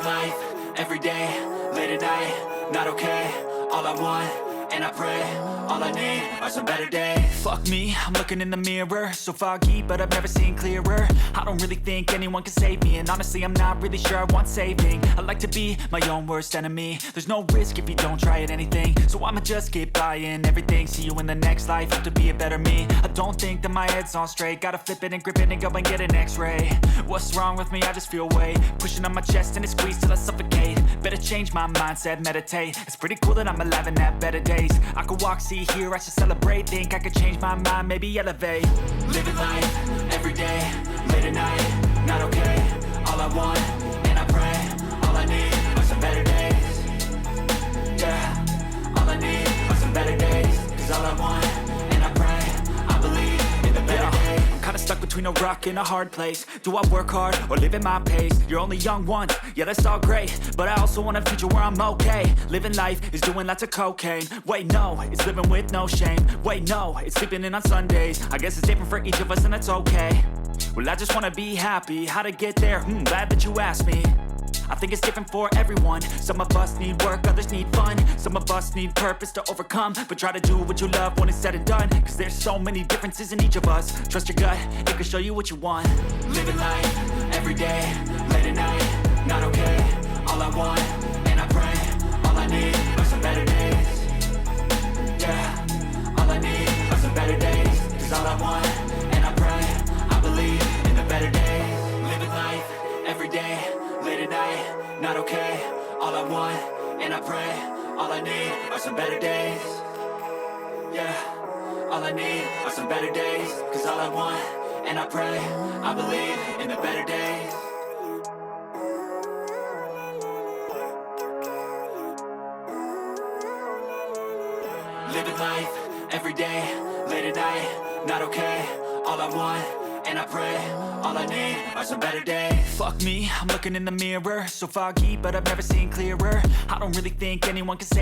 Living life, everyday, late at night, not okay. All I want, and I pray, all I need are some better days. Fuck me, I'm looking in the mirror, so foggy, but I've never seen clearer. I don't really think anyone can save me, and honestly I'm not really sure I want saving. I like to be my own worst enemy. There's no risk if you don't try at anything, so I'ma just keep buying everything. See you in the next life, hope to be a better me. I don't think that my head's on straight, gotta flip it and grip it and go and get an x-ray. What's wrong with me? I just feel weight pushing on my chest and it squeezes till I suffocate. Better change my mindset, meditate. It's pretty cool that I'm alive and have better days. I could walk, see, hear, I should celebrate. Think I could change my mind, maybe elevate. Living life, everyday, late at night, not okay. All I want, and I pray, all I need are some better days. Yeah, all I need are some better days. Cause all I want, and I pray, I believe in the better days. I'm kinda stuck between a rock and a hard place. Do I work hard or live at my pace? You're only young once, yeah that's all great, but I also want a future where I'm okay. Living life is doing lots of cocaine. Wait no, it's living with no shame. Wait no, it's sleeping in on Sundays. I guess it's different for each of us and that's okay. Well I just wanna be happy, how to get there? Glad that you asked me. I think it's different for everyone. Some of us need work, others need fun. Some of us need purpose to overcome. But try to do what you love when it's said and done. Cause there's so many differences in each of us. Trust your gut, it can show you what you want. Living life, everyday, late at night, not okay. All I want, and I pray, all I need are some better days. Yeah, all I need are some better days. Cause all I want, and I pray, I believe in the better days. Living life, everyday, late at night, not okay. All I want, and I pray, all I need are some better days. Yeah, all I need are some better days. Cause all I want, and I pray, I believe in the better days. Living life, everyday, late at night, not okay. All I want, and I pray, all I need are some better days. Fuck me, I'm looking in the mirror, so foggy, but I've never seen clearer. I don't really think anyone can say